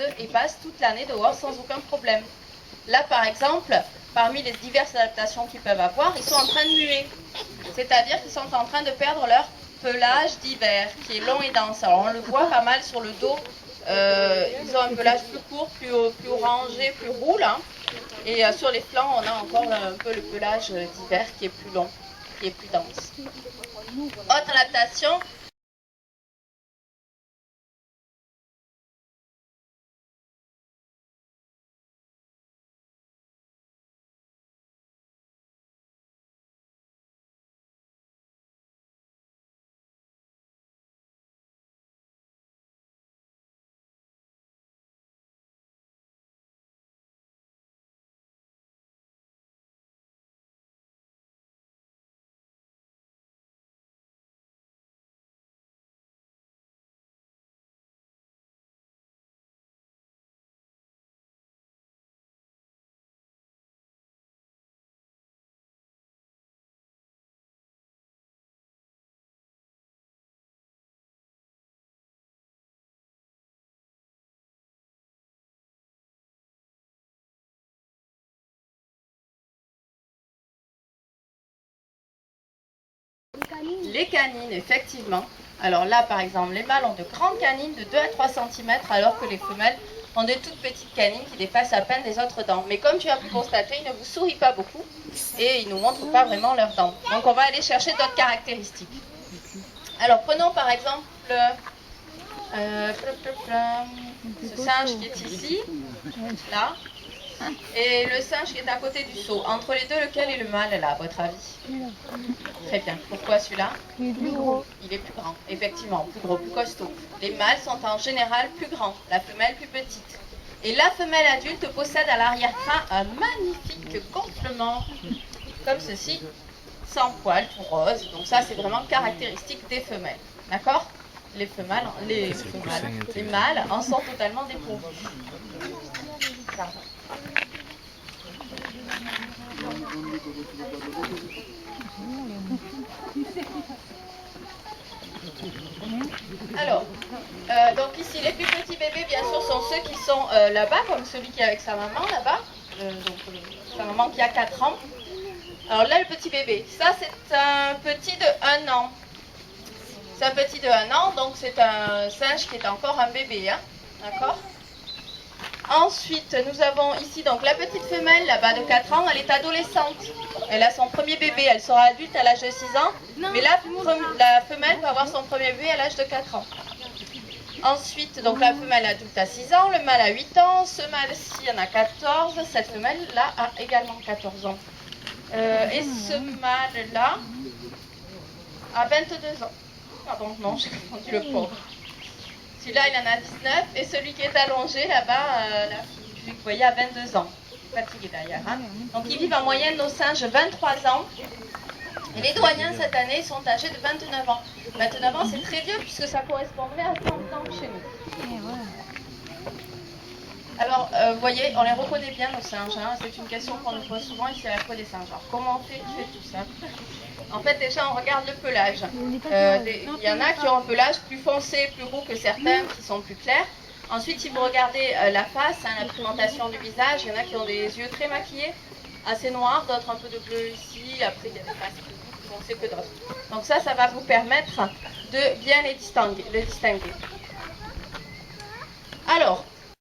œufs et passent toute l'année dehors sans aucun problème. Là, par exemple, parmi les diverses adaptations qu'ils peuvent avoir, ils sont en train de muer. C'est-à-dire qu'ils sont en train de perdre leur pelage d'hiver, qui est long et dense. Alors, on le voit pas mal sur le dos. Ils ont un pelage plus court, plus orangé, plus roux, là. Et sur les flancs, on a encore un peu le pelage d'hiver qui est plus long, qui est plus dense. Autre adaptation. Les canines, effectivement. Alors là, par exemple, les mâles ont de grandes canines de 2 à 3 cm, alors que les femelles ont des toutes petites canines qui dépassent à peine les autres dents. Mais comme tu as pu constater, ils ne vous sourient pas beaucoup et ils ne nous montrent pas vraiment leurs dents. Donc on va aller chercher d'autres caractéristiques. Alors prenons par exemple ce singe qui est ici, là, et le singe qui est à côté du seau. Entre les deux, lequel est le mâle là, à votre avis? Très bien. Pourquoi celui-là? Il est plus gros. Il est plus grand, effectivement, plus gros, plus costaud. Les mâles sont en général plus grands, la femelle plus petite. Et la femelle adulte possède à l'arrière-train un magnifique gonflement, comme ceci, sans poils, tout rose. Donc ça, c'est vraiment caractéristique des femelles. D'accord? Les mâles en sont totalement dépourvus. Pardon. Alors, donc ici, les plus petits bébés, bien sûr, sont ceux qui sont là-bas, comme celui qui est avec sa maman, là-bas. Sa maman qui a 4 ans. Alors là, le petit bébé, ça, c'est un petit de 1 an. C'est un petit de 1 an, donc c'est un singe qui est encore un bébé, hein, d'accord? Ensuite, nous avons ici donc la petite femelle là-bas de 4 ans, elle est adolescente. Elle a son premier bébé, elle sera adulte à l'âge de 6 ans, mais la femelle peut avoir son premier bébé à l'âge de 4 ans. Ensuite, donc la femelle adulte a 6 ans, le mâle a 8 ans, ce mâle-ci en a 14, cette femelle-là a également 14 ans. Et ce mâle-là a 22 ans. Pardon, non, j'ai confondu le pauvre. Celui-là, il en a 19, et celui qui est allongé là-bas, celui que vous voyez, a 22 ans. Fatigué d'ailleurs. Hein. Donc, ils vivent en moyenne, nos singes, 23 ans. Et les doyens, cette année, sont âgés de 29 ans. 29 ans, c'est très vieux, puisque ça correspondrait à 100 ans chez nous. Alors, vous voyez, on les reconnaît bien, nos singes. Hein. C'est une question qu'on nous pose souvent, ici à la fois des singes. Alors, comment on fait? Je fais tout ça. En fait, déjà, on regarde le pelage. Il y en a qui ont un pelage plus foncé, plus roux que certains, qui sont plus clairs. Ensuite, si vous regardez la face, hein, la pigmentation du visage, il y en a qui ont des yeux très maquillés, assez noirs, d'autres un peu de bleu ici. Après, il y a des faces plus foncées que d'autres. Donc ça va vous permettre de bien les distinguer. Alors,